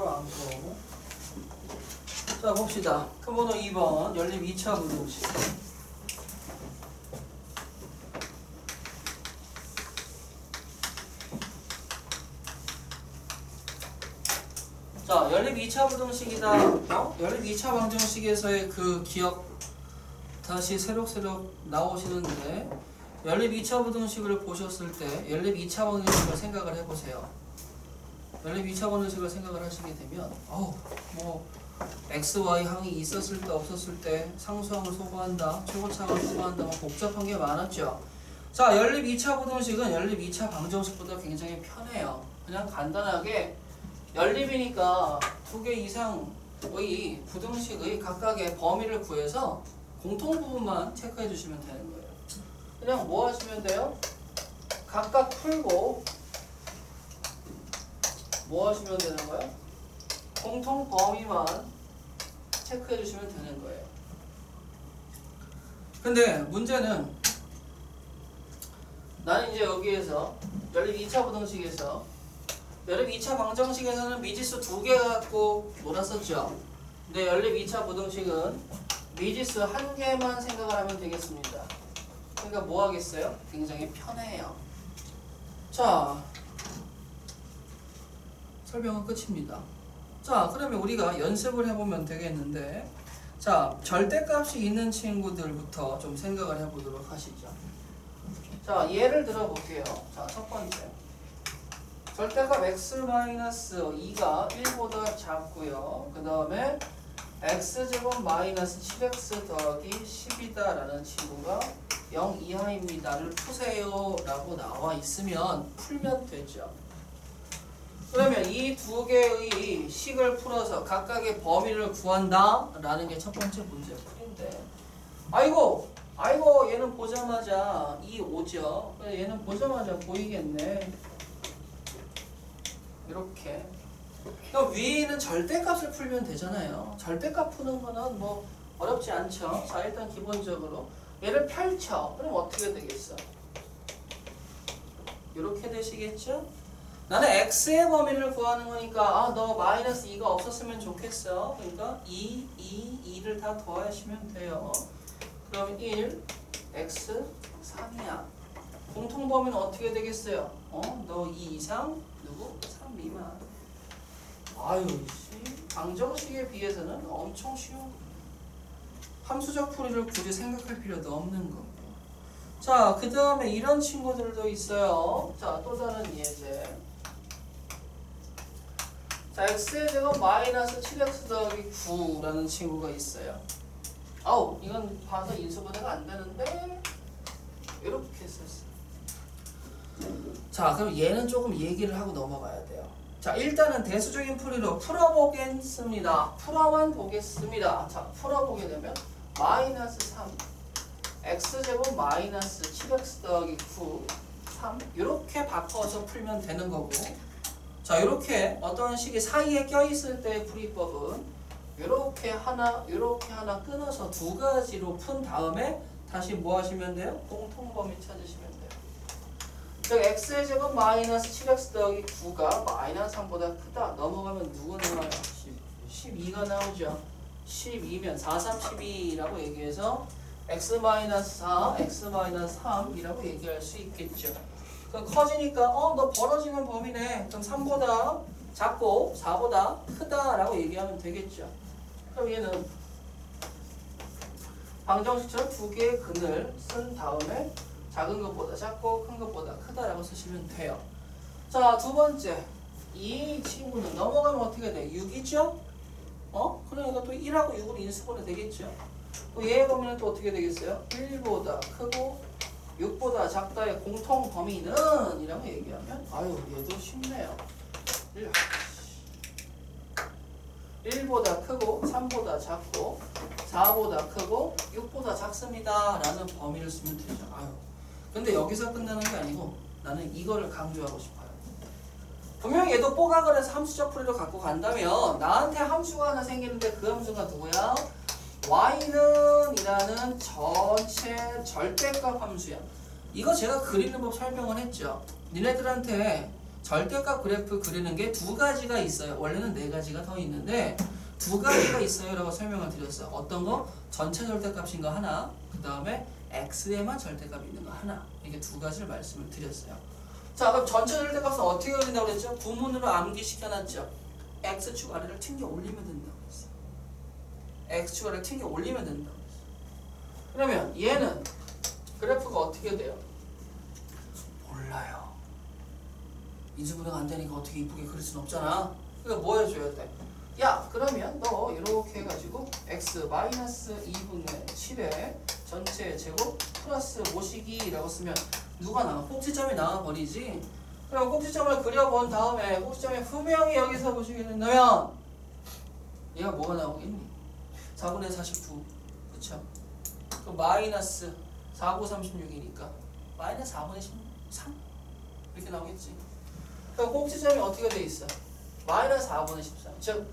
따로 안고. 자, 봅시다. 그 번호 2번 연립 2차 부등식. 자, 연립 2차 부등식이다. 연립 2차 방정식에서의 그 기억 다시 새록새록 나오시는데, 연립 2차 부등식을 보셨을 때 연립 2차 방정식을 생각을 해보세요. 연립 2차 방정식을 생각을 하시게 되면 뭐 x, y 항이 있었을 때 없었을 때 상수항을 소거한다, 최고차항을 소거한다, 뭐 복잡한 게 많았죠. 자, 연립 2차 부등식은 연립 2차 방정식보다 굉장히 편해요. 그냥 간단하게 연립이니까 두 개 이상의 부등식의 각각의 범위를 구해서 공통 부분만 체크해 주시면 되는 거예요. 그냥 뭐 하시면 돼요? 각각 풀고 뭐 하시면 되는 거예요? 공통 범위만 체크해 주시면 되는 거예요. 근데 문제는 나는 이제 여기에서 연립 2차 부등식에서 연립 2차 방정식에서는 미지수 2개 갖고 놀았었죠. 근데 연립 2차 부등식은 미지수 1개만 생각을 하면 되겠습니다. 그러니까 뭐 하겠어요? 굉장히 편해요. 자, 설명은 끝입니다. 자, 그러면 우리가 연습을 해보면 되겠는데, 자, 절대값이 있는 친구들부터 좀 생각을 해보도록 하시죠. 자, 예를 들어 볼게요. 자, 첫 번째. 절대값 x-2가 1보다 작고요. 그 다음에 x제곱 마이너스 7x 더하기 10이다 라는 친구가 0 이하입니다를 푸세요 라고 나와 있으면 풀면 되죠. 그러면 이 두 개의 식을 풀어서 각각의 범위를 구한다 라는 게 첫 번째 문제 풀인데, 아이고 얘는 보자마자 2, 5죠. 얘는 보자마자 보이겠네. 이렇게. 그럼 위에 있는 절대값을 풀면 되잖아요. 절대값 푸는 거는 뭐 어렵지 않죠. 자, 일단 기본적으로 얘를 펼쳐. 그럼 어떻게 되겠어? 이렇게 되시겠죠? 나는 x의 범위를 구하는 거니까 너 마이너스 2가 없었으면 좋겠어. 그러니까 2를 다 더하시면 돼요. 그럼 1, x, 3이야. 공통 범위는 어떻게 되겠어요? 너 2 이상, 누구? 3 미만. 아유, 방정식에 비해서는 엄청 쉬운, 함수적 풀이를 굳이 생각할 필요도 없는 거고. 자, 그 다음에 이런 친구들도 있어요. 자, 또 다른 예제. 자, x의 제곱 마이너스 7x 더하기 9라는 친구가 있어요. 이건 봐서 인수분해가 안 되는데 이렇게 썼어. 자, 그럼 얘는 조금 얘기를 하고 넘어가야 돼요. 자, 일단은 대수적인 풀이로 풀어보겠습니다. 풀어만 보겠습니다. 자, 풀어보게 되면 마이너스 3 x제곱 마이너스 7x 더하기 9 3 이렇게 바꿔서 풀면 되는 거고, 자, 이렇게 어떤 식이 사이에 껴있을 때의 풀이법은 이렇게 하나 끊어서 두 가지로 푼 다음에 다시 뭐 하시면 돼요? 공통범위 찾으시면 돼요. 즉 x의 제곱 마이너스 7x 더하기 9가 마이너스 3보다 크다. 넘어가면 누구 나와요? 12가 나오죠. 12면 4, 3, 12라고 얘기해서 x 마이너스 4, x 마이너스 3이라고 얘기할 수 있겠죠. 그럼 커지니까 너 벌어지는 범위네. 그럼 3보다 작고 4보다 크다라고 얘기하면 되겠죠. 그럼 얘는 방정식처럼 두 개의 근을 쓴 다음에 작은 것보다 작고 큰 것보다 크다라고 쓰시면 돼요. 자, 두 번째. 이 친구는 넘어가면 어떻게 돼? 6이죠? 그러니까 또 1하고 6으로 인수분해 되겠죠. 또 얘의 범위는 또 어떻게 되겠어요? 1보다 크고 6보다 작다의 공통 범위는 이라고 얘기하면 얘도 쉽네요. 1보다 크고 3보다 작고 4보다 크고 6보다 작습니다 라는 범위를 쓰면 되죠. 근데 여기서 끝나는 게 아니고 나는 이거를 강조하고 싶어요. 분명히 얘도 뽀각을 해서 함수적 풀이로 갖고 간다면 나한테 함수가 하나 생기는데 그 함수가 누구야? y는 이라는 전체 절대값 함수야. 이거 제가 그리는 법 설명을 했죠. 니네들한테 절대값 그래프 그리는 게 두 가지가 있어요. 원래는 네 가지가 더 있는데 두 가지가 있어요 라고 설명을 드렸어요. 어떤 거? 전체 절대값인 거 하나, 그 다음에 x에만 절대값 있는 거 하나. 이게 두 가지를 말씀을 드렸어요. 자, 그럼 전체 절대값은 어떻게 그린다고 그랬죠? 구문으로 암기시켜놨죠. x축 아래를 튕겨 올리면 된다고 했어요. x축 아래를 튕겨 올리면 된다고 했어요. 그러면 얘는 그래프가 어떻게 돼요? 몰라요. 인수분해가 안 되니까 어떻게 이쁘게 그릴 순 없잖아. 그러니까 뭐 해줘야 돼? 야, 그러면 너 이렇게 해가지고 x 마이너스 2분의 7의 전체 제곱 플러스 모시기라고 쓰면 누가 나와? 꼭지점이 나와버리지. 그럼 꼭지점을 그려본 다음에 꼭지점이 분명히 여기서 보시게 된다면 얘가 뭐가 나오겠니? 4분의 49. 그쵸? 그 마이너스 4, 9, 36이니까 마이너스 4분의 13? 이렇게 나오겠지. 그럼 꼭지점이 어떻게 돼 있어? 마이너스 4분의 13. 즉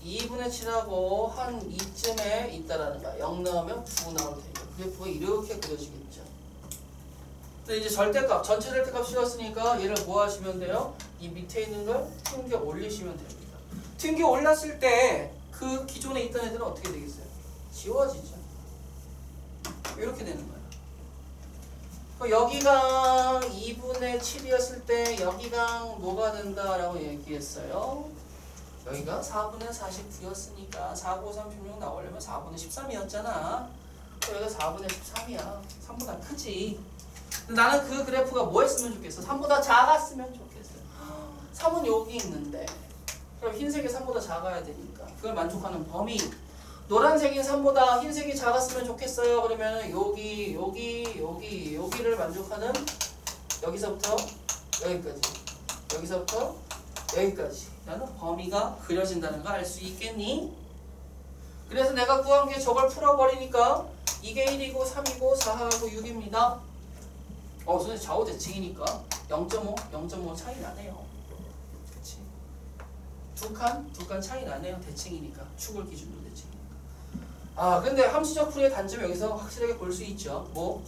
2분의 7하고 한 2쯤에 있다라는 거야. 0 넣으면 9 나올 테니까 그래프가 이렇게 그려지겠죠. 근데 이제 절대값, 전체 절대값 씌웠으니까 얘를 뭐 하시면 돼요? 이 밑에 있는 걸 튕겨 올리시면 됩니다. 튕겨 올렸을 때 그 기존에 있던 애들은 어떻게 되겠어요? 지워지죠. 이렇게 되는 거예요. 여기가 2분의 7이었을 때 여기가 뭐가 된다라고 얘기했어요? 여기가 4분의 49였으니까 4, 9, 36 나오려면 4분의 13이었잖아. 여기가 4분의 13이야. 3보다 크지. 근데 나는 그 그래프가 뭐 했으면 좋겠어? 3보다 작았으면 좋겠어. 3은 여기 있는데 그럼 흰색이 3보다 작아야 되니까 그걸 만족하는 범위. 노란색이 3보다 흰색이 작았으면 좋겠어요. 그러면 여기를 만족하는 여기서부터 여기까지, 여기서부터 여기까지 라는 범위가 그려진다는 거 알 수 있겠니? 그래서 내가 구한 게 저걸 풀어버리니까 이게 1이고 3이고 4하고 6입니다. 선생님 좌우 대칭이니까 0.5 차이 나네요. 그치? 두 칸 차이 나네요. 대칭이니까. 축을 기준으로 대칭이니까. 근데 함수적 풀이의 단점이 여기서 확실하게 볼 수 있죠. 뭐?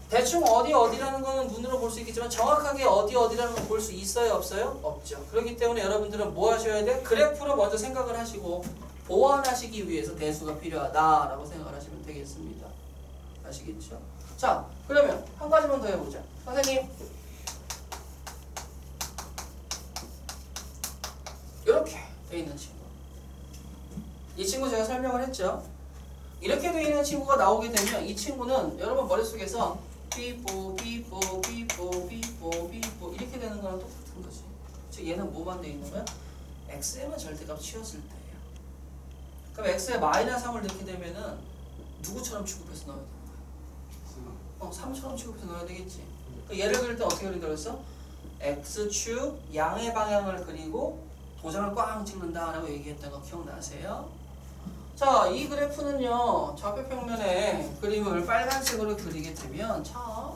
대충 어디라는 거는 눈으로 볼 수 있겠지만 정확하게 어디라는 건 볼 수 있어요? 없어요? 없죠. 그렇기 때문에 여러분들은 뭐 하셔야 돼? 그래프로 먼저 생각을 하시고 보완하시기 위해서 대수가 필요하다라고 생각을 하시면 되겠습니다. 아시겠죠? 자, 그러면 한 가지만 더 해보자. 선생님, 이렇게 돼 있는 친구. 이 친구 제가 설명을 했죠. 이렇게 돼 있는 친구가 나오게 되면 이 친구는 여러분 머릿속에서 삐뽀 이렇게 되는 거랑 똑같은 거지. 즉 얘는 뭐만 돼 있는 거야? x에만 절대값 치웠을 때예요. 그럼 x에 마이너스 3을 넣게 되면은 누구처럼 취급해서 넣어야 되는 거야? 3처럼 취급해서 넣어야 되겠지. 그러니까 얘를 그릴 때 어떻게 그린다고 했어? x축 양의 방향을 그리고 도장을 꽝 찍는다라고 얘기했던 거 기억나세요? 자, 이 그래프는요, 좌표평면에 그림을 빨간색으로 그리게 되면, 자,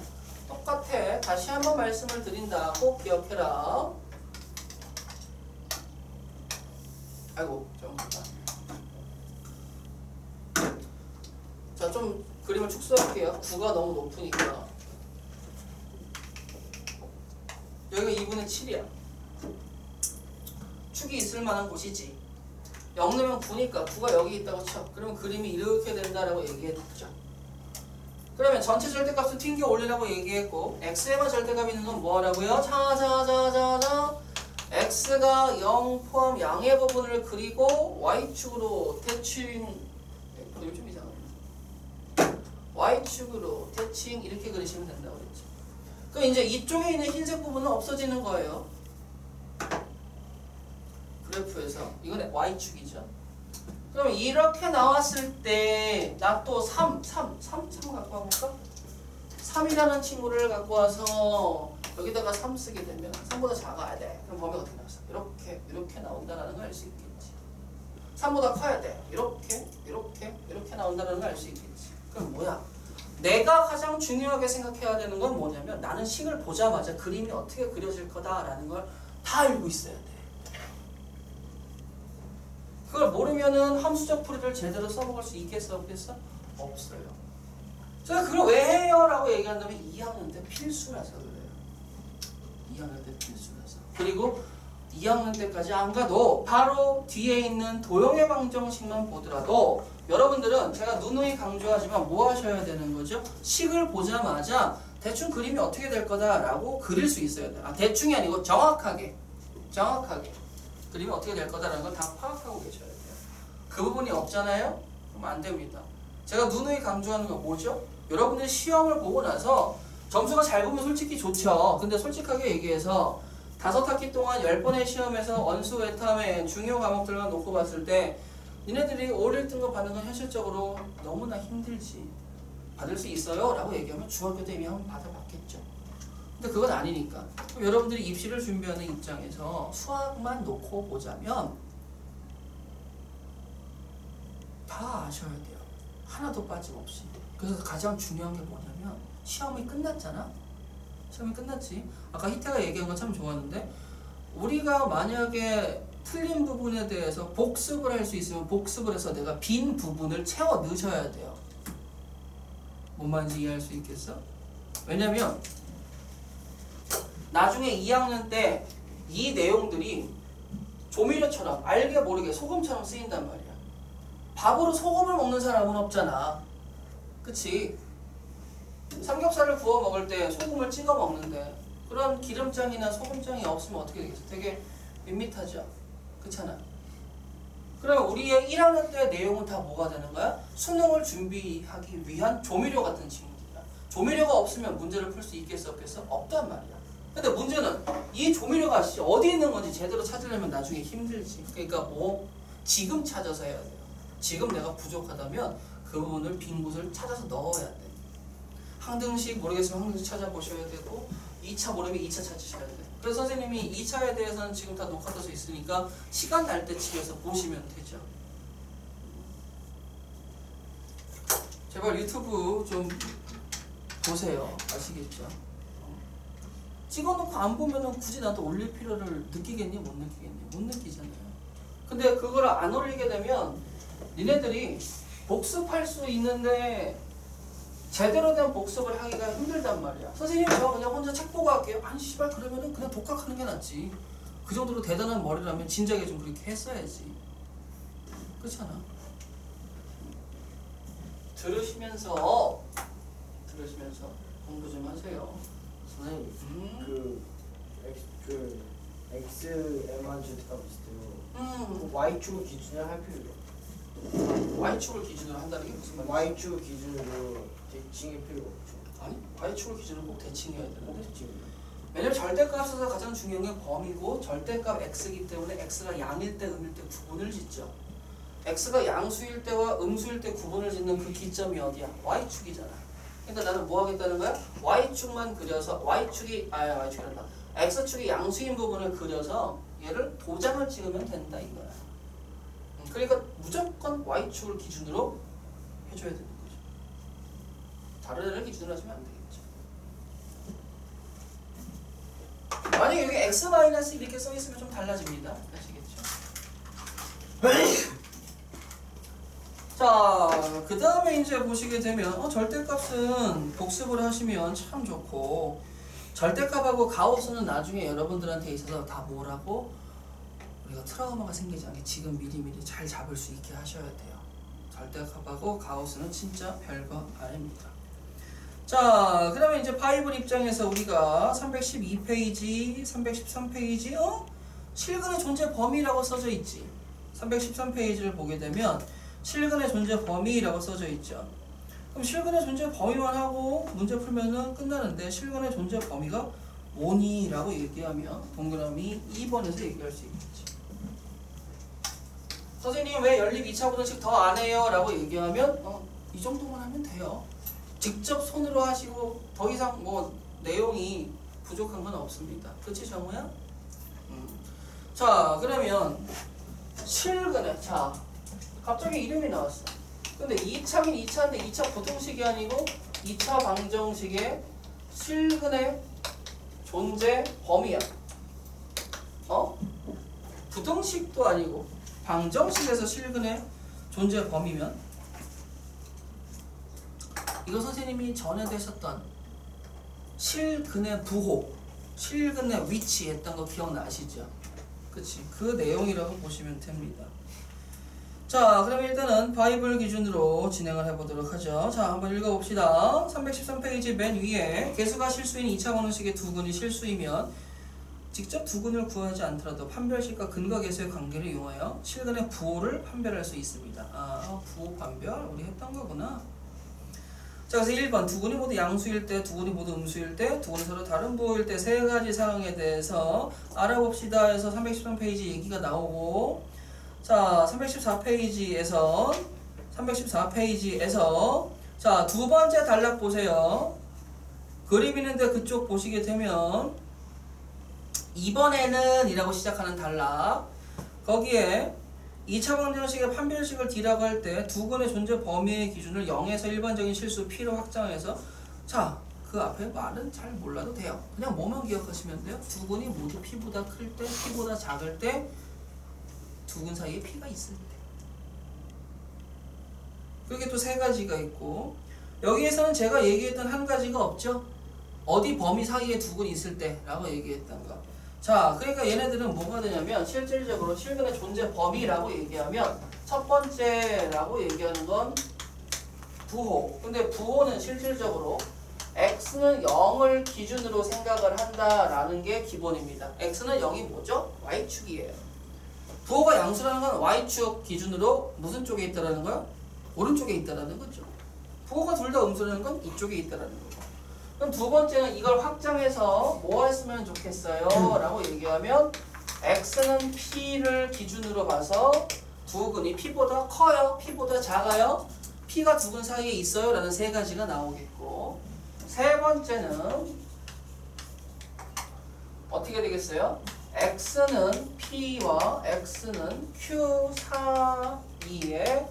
똑같아. 다시 한번 말씀을 드린다. 꼭 기억해라. 아이고, 잠깐만. 자, 좀 그림을 축소할게요. 9가 너무 높으니까. 여기가 2분의 7이야. 축이 있을 만한 곳이지. 0 넣으면 9니까 9가 여기 있다고 쳐. 그러면 그림이 이렇게 된다라고 얘기했죠. 그러면 전체 절대값을 튕겨 올리라고 얘기했고 x에만 절대값 있는 건 뭐라고요? 자 x가 0 포함 양의 부분을 그리고 y축으로 대칭 그림이 좀 이상하네. y축으로 대칭 이렇게 그리시면 된다고 그랬죠. 그럼 이제 이쪽에 있는 흰색 부분은 없어지는 거예요. 그래프에서 이건 y축이죠. 그럼 이렇게 나왔을 때 나 또 3 갖고 와볼까? 3이라는 친구를 갖고 와서 여기다가 3 쓰게 되면 3보다 작아야 돼. 그럼 범위가 어떻게 나왔어? 이렇게 나온다는 걸 알 수 있겠지. 3보다 커야 돼. 이렇게 나온다는 걸 알 수 있겠지. 그럼 뭐야? 내가 가장 중요하게 생각해야 되는 건 뭐냐면 나는 식을 보자마자 그림이 어떻게 그려질 거다라는 걸 다 알고 있어야 돼. 그걸 모르면은 함수적 풀이를 제대로 써먹을 수 있겠어? 없겠어? 없어요. 제가 그걸 왜 해요? 라고 얘기한다면 2학년 때 필수라서 그래요. 2학년 때 필수라서. 그리고 2학년 때까지 안 가도 바로 뒤에 있는 도형의 방정식만 보더라도 여러분들은 제가 누누이 강조하지만 뭐 하셔야 되는 거죠? 식을 보자마자 대충 그림이 어떻게 될 거다라고 그릴 수 있어야 돼요. 대충이 아니고 정확하게 그림이 어떻게 될 거다라는 걸 다 파악하고 계셔야 돼요. 그 부분이 없잖아요? 그럼 안 됩니다. 제가 누누이 강조하는 건 뭐죠? 여러분들 시험을 보고 나서 점수가 잘 보면 솔직히 좋죠. 근데 솔직하게 얘기해서 5학기 동안 10번의 시험에서 언수, 외탐의 중요 과목들만 놓고 봤을 때 니네들이 올 1등급 받는 건 현실적으로 너무나 힘들지. 받을 수 있어요? 라고 얘기하면 중학교 때 이미 한번 받아봤겠죠. 근데 그건 아니니까. 그럼 여러분들이 입시를 준비하는 입장에서 수학만 놓고 보자면 다 아셔야 돼요. 하나도 빠짐없이. 그래서 가장 중요한 게 뭐냐면 시험이 끝났잖아? 시험이 끝났지. 아까 희태가 얘기한 건 참 좋았는데 우리가 만약에 틀린 부분에 대해서 복습을 할 수 있으면 복습을 해서 내가 빈 부분을 채워 넣으셔야 돼요. 뭔 말인지 이해할 수 있겠어? 왜냐면 나중에 2학년 때 이 내용들이 조미료처럼 알게 모르게 소금처럼 쓰인단 말이야. 밥으로 소금을 먹는 사람은 없잖아. 그치? 삼겹살을 구워 먹을 때 소금을 찍어 먹는데 그런 기름장이나 소금장이 없으면 어떻게 되겠어? 되게 밋밋하죠? 그렇잖아. 그러면 우리의 1학년 때 내용은 다 뭐가 되는 거야? 수능을 준비하기 위한 조미료 같은 친구들이야. 조미료가 없으면 문제를 풀 수 있겠어 없겠어? 없단 말이야. 근데 문제는 이 조미료가 어디 있는 건지 제대로 찾으려면 나중에 힘들지. 그러니까 뭐 지금 찾아서 해야 돼요. 지금 내가 부족하다면 그 부분을 빈 곳을 찾아서 넣어야 돼. 항등식 모르겠으면 항등식 찾아보셔야 되고 2차 모르면 2차 찾으셔야 돼. 그래서 선생님이 2차에 대해서는 지금 다 녹화돼서 있으니까 시간 날 때 집에서 보시면 되죠. 제발 유튜브 좀 보세요. 아시겠죠? 찍어놓고 안 보면은 굳이 나도 올릴 필요를 느끼겠니? 못 느끼겠니? 못 느끼잖아요. 근데 그걸 안 올리게 되면 니네들이 복습할 수 있는데 제대로 된 복습을 하기가 힘들단 말이야. 선생님 저 그냥 혼자 책 보고 할게요. 아니 씨발 그러면은 그냥 독학하는 게 낫지. 그 정도로 대단한 머리라면 진작에 좀 그렇게 했어야지. 그렇잖아. 들으시면서 공부 좀 하세요. 선생님 그 XM한 주가 비슷해요. Y축을 기준으로 할 필요가 Y축을 기준으로 한다는 게 무슨 말이야? Y축을 기준으로 대칭할 필요가 없죠. 아니 Y축을 기준으로 꼭 대칭해야 되는데 왜냐면 절대값에서 가장 중요한 게 범위고 절대값 X이기 때문에 X가 양일 때 음일 때 구분을 짓죠. X가 양수일 때와 음수일 때 구분을 짓는 그 기점이 어디야? Y축이잖아. 그러니까 나는 뭐 하겠다는 거야? Y축만 그려서 Y축이란다. X축이 양수인 부분을 그려서 얘를 도장을 찍으면 된다 이거야. 그러니까 무조건 Y축을 기준으로 해줘야 되는 거죠. 다른 애를 기준으로 하시면 안 되겠죠. 만약에 여기 X 마이너스 이렇게 써있으면 좀 달라집니다. 아시겠죠? 자, 그 다음에 이제 보시게 되면 절대값은 복습을 하시면 참 좋고 절대값하고 가우스는 나중에 여러분들한테 있어서 다 뭐라고 우리가 트라우마가 생기지 않게 지금 미리미리 잘 잡을 수 있게 하셔야 돼요. 절대값하고 가우스는 진짜 별거 아닙니다. 자, 그 다음에 이제 파이분 입장에서 우리가 312페이지, 313페이지 실근의 존재 범위라고 써져 있지. 313페이지를 보게 되면 실근의 존재 범위라고 써져 있죠. 그럼 실근의 존재 범위만 하고 문제 풀면은 끝나는데 실근의 존재 범위가 뭐니라고 얘기하면 동그라미 2번에서 얘기할 수 있겠지. 선생님 왜 연립 2차 고등식 더 안 해요? 라고 얘기하면 이 정도만 하면 돼요. 직접 손으로 하시고 더 이상 뭐 내용이 부족한 건 없습니다. 그렇지 정우야? 자 그러면 실근의 자 갑자기 이름이 나왔어. 근데 2차긴 2차인데 2차 부등식이 아니고 2차 방정식의 실근의 존재 범위야. 부등식도 아니고 방정식에서 실근의 존재 범위면 이거 선생님이 전에 되셨던 실근의 부호 실근에 위치했던 거 기억나시죠? 그치? 그 내용이라고 보시면 됩니다. 자, 그럼 일단은 바이블 기준으로 진행을 해보도록 하죠. 자, 한번 읽어봅시다. 313페이지 맨 위에 개수가 실수인 2차 방정식의 두 근이 실수이면 직접 두 근을 구하지 않더라도 판별식과 근과 개수의 관계를 이용하여 실근의 부호를 판별할 수 있습니다. 아, 부호 판별? 우리 했던 거구나. 자, 그래서 1번 두 근이 모두 양수일 때, 두 근이 모두 음수일 때, 두 근이 서로 다른 부호일 때 세 가지 사항에 대해서 알아봅시다 해서 313페이지 얘기가 나오고, 자, 314페이지에서 자, 두 번째 단락 보세요. 그림 있는데 그쪽 보시게 되면 이번에는 이라고 시작하는 단락, 거기에 2차 방정식의 판별식을 D라고 할 때 두 근의 존재 범위의 기준을 0에서 일반적인 실수 P로 확장해서, 자, 그 앞에 말은 잘 몰라도 돼요. 그냥 뭐만 기억하시면 돼요. 두 근이 모두 P보다 클 때, P보다 작을 때, 두 근 사이에 P가 있을 때. 그게 또 세 가지가 있고, 여기에서는 제가 얘기했던 한 가지가 없죠. 어디 범위 사이에 두 근이 있을 때 라고 얘기했던 거. 자, 그러니까 얘네들은 뭐가 되냐면 실질적으로 실근의 존재 범위라고 얘기하면 첫 번째라고 얘기하는 건 부호. 근데 부호는 실질적으로 x는 0을 기준으로 생각을 한다라는 게 기본입니다. x는 0이 뭐죠? y축이에요. 부호가 양수라는 건 y축 기준으로 무슨 쪽에 있다라는 거야? 오른쪽에 있다라는 거죠. 부호가 둘 다 음수라는 건 이쪽에 있다라는 거죠. 그럼 두 번째는 이걸 확장해서 뭐 했으면 좋겠어요? 라고 얘기하면 x는 p를 기준으로 봐서 두 근이 p보다 커요? p보다 작아요? p가 두 근 사이에 있어요? 라는 세 가지가 나오겠고, 세 번째는 어떻게 되겠어요? x는 p와 x는 q 사이에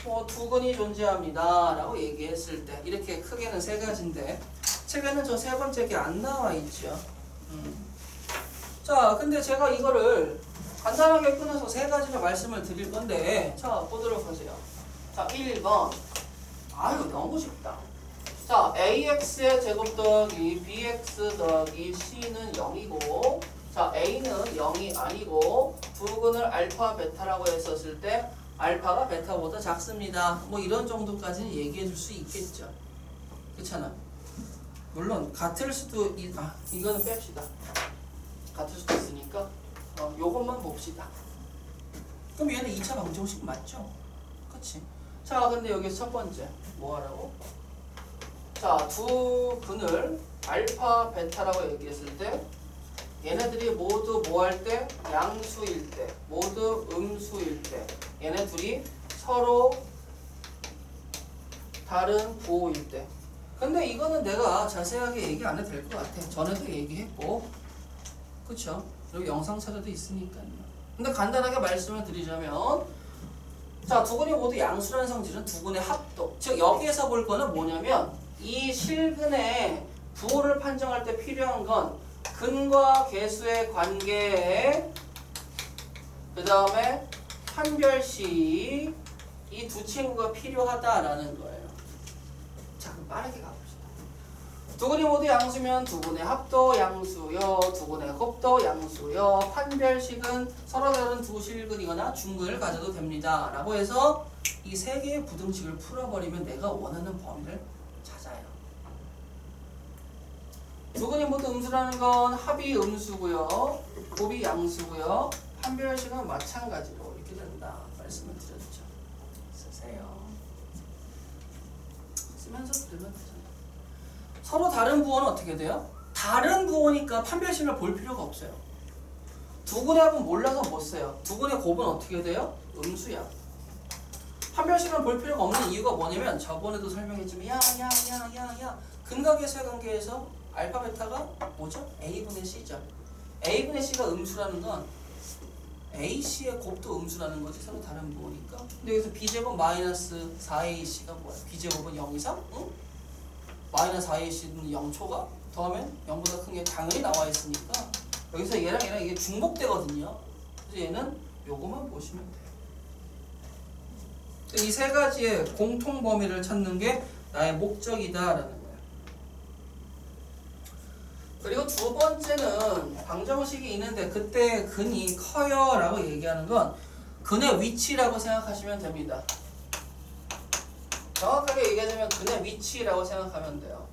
뭐 두 근이 존재합니다 라고 얘기했을 때, 이렇게 크게는 세 가지인데 책에는 저 세 번째 게 안 나와 있죠. 자, 근데 제가 이거를 간단하게 끊어서 세 가지를 말씀을 드릴 건데, 자, 보도록 하세요. 자, 1번. 아유, 너무 쉽다. 자, ax의 제곱 더하기 bx 더하기 c는 0이고, 자, a는 0이 아니고 두 근을 알파 베타라고 했었을 때 알파가 베타보다 작습니다. 뭐 이런 정도까지는 얘기해 줄 수 있겠죠. 그렇잖아. 물론 같을 수도 이거는 뺍시다. 같을 수도 있으니까 요것만 봅시다. 그럼 얘는 2차 방정식 맞죠? 그치? 자, 근데 여기 첫 번째 뭐 하라고? 자, 두 근을 알파 베타라고 얘기했을 때 얘네들이 모두 뭐 할 때? 양수일 때, 모두 음수일 때, 얘네 둘이 서로 다른 부호일 때. 근데 이거는 내가 자세하게 얘기 안 해도 될 것 같아. 전에도 얘기했고, 그쵸? 그리고 영상 차례도 있으니까요. 근데 간단하게 말씀을 드리자면, 자, 두 근이 모두 양수라는 성질은 두 근의 합도. 즉 여기에서 볼 거는 뭐냐면 이 실근의 부호를 판정할 때 필요한 건 근과 개수의 관계에 그 다음에 판별식 이 두 친구가 필요하다라는 거예요. 자, 그럼 빠르게 가봅시다. 두 근이 모두 양수면 두 근의 합도 양수요, 두 근의 곱도 양수요, 판별식은 서로 다른 두 실근이거나 중근을 가져도 됩니다 라고 해서 이 세 개의 부등식을 풀어버리면 내가 원하는 범위를 찾아요. 두 근이 모두 음수라는 건 합이 음수고요, 곱이 양수고요, 판별식은 마찬가지로 이렇게 된다 말씀을 드렸죠. 쓰세요. 쓰면서 들으면 되잖아요. 서로 다른 부호는 어떻게 돼요? 다른 부호니까 판별식을 볼 필요가 없어요. 두 근의 합은 몰라서 못 써요. 두 근의 곱은 어떻게 돼요? 음수야. 판별식을 볼 필요가 없는 이유가 뭐냐면 저번에도 설명했지만 야 근과 개수의 관계에서 알파 베타가 뭐죠? a분의 c죠. a분의 c가 음수라는 건 AC의 곱도 음수라는 거지. 서로 다른 부호니까. 근데 여기서 B제곱 마이너스 4AC가 뭐야? B제곱은 0 이상? 응? 마이너스 4AC는 0초가? 더하면 0보다 큰 게 당연히 나와 있으니까 여기서 얘랑 이게 중복되거든요. 그래서 얘는 요거만 보시면 돼요. 이 세 가지의 공통 범위를 찾는 게 나의 목적이다라는 거예요. 그리고 두 번째는 방정식이 있는데 그때 근이 커요 라고 얘기하는 건 근의 위치라고 생각하시면 됩니다. 정확하게 얘기하자면 근의 위치라고 생각하면 돼요.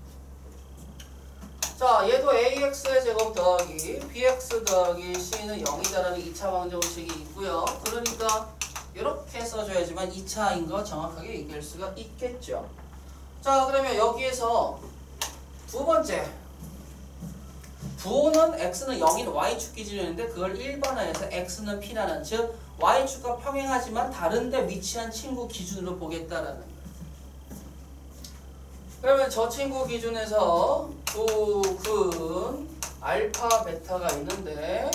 자, 얘도 ax의 제곱 더하기 bx 더하기 c는 0이다라는 2차 방정식이 있고요. 그러니까 이렇게 써줘야지만 2차인 거 정확하게 얘기할 수가 있겠죠. 자, 그러면 여기에서 두 번째 부호는 x는 0인 y축 기준이었는데 그걸 1번화해서 x는 p라는, 즉 y축과 평행하지만 다른데 위치한 친구 기준으로 보겠다라는 거예요. 그러면 저 친구 기준에서 두 근 알파 베타가 있는데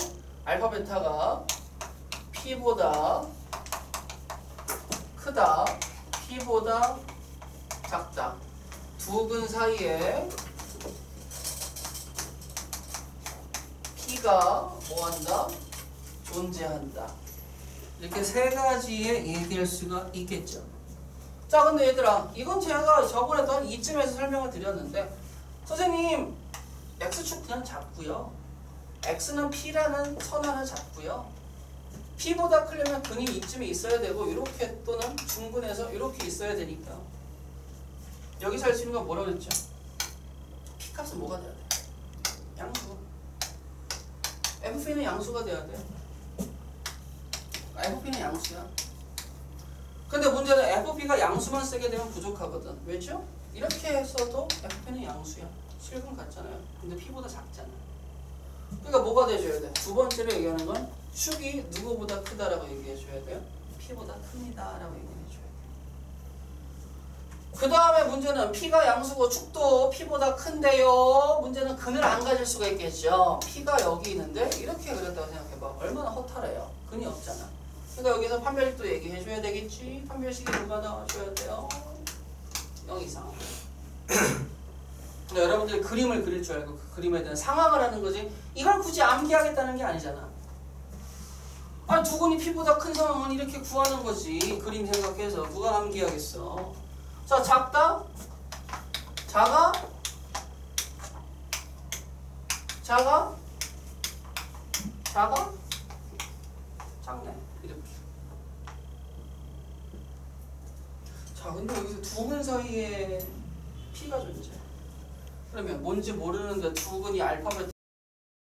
알파 베타가 p보다 크다, p보다 작다. 두 근 사이에 p가 뭐한다? 존재한다. 이렇게 세 가지의 얘기할 수가 있겠죠. 자, 근데 얘들아, 이건 제가 저번에도 한 이쯤에서 설명을 드렸는데 선생님 x축 그냥 잡고요. x는 p라는 선 하나 잡고요. p보다 크려면 근이 이쯤에 있어야 되고 이렇게 또는 중근에서 이렇게 있어야 되니까 여기서 할 수 있는 건 뭐라고 그랬죠? p 값은 뭐가 돼야 돼? 양수. FP는 양수가 돼야 돼. FP는 양수야. 근데 문제는 FP가 양수만 쓰게 되면 부족하거든. 왜죠? 이렇게 했어도 FP는 양수야. 실근 같잖아요. 근데 P보다 작잖아. 그러니까 뭐가 돼줘야 돼? 두 번째로 얘기하는 건 축이 누구보다 크다라고 얘기해줘야 돼요. P보다 큽니다라고 얘기해줘야 돼. 그 다음에 문제는 P가 양수고 축도 P보다 큰데요. 문제는 근을 안 가질 수가 있겠죠. P가 여기 있는데 이렇게 그렸다고 생각해봐. 얼마나 허탈해요. 근이 없잖아. 그러니까 여기서 판별식도 얘기해줘야 되겠지. 판별식이 누가 나와줘야 돼요? 0 이상. 근데 여러분들이 그림을 그릴 줄 알고 그 그림에 대한 상황을 하는 거지 이걸 굳이 암기하겠다는 게 아니잖아. 아니 두 근이 P보다 큰 상황은 이렇게 구하는 거지. 그림 생각해서 누가 암기하겠어. 자, 작다? 작아? 작아? 작아? 작네. 이렇게. 자, 근데 여기서 두 근 사이에 P가 존재. 그러면 뭔지 모르는데 두 근이 알파 베타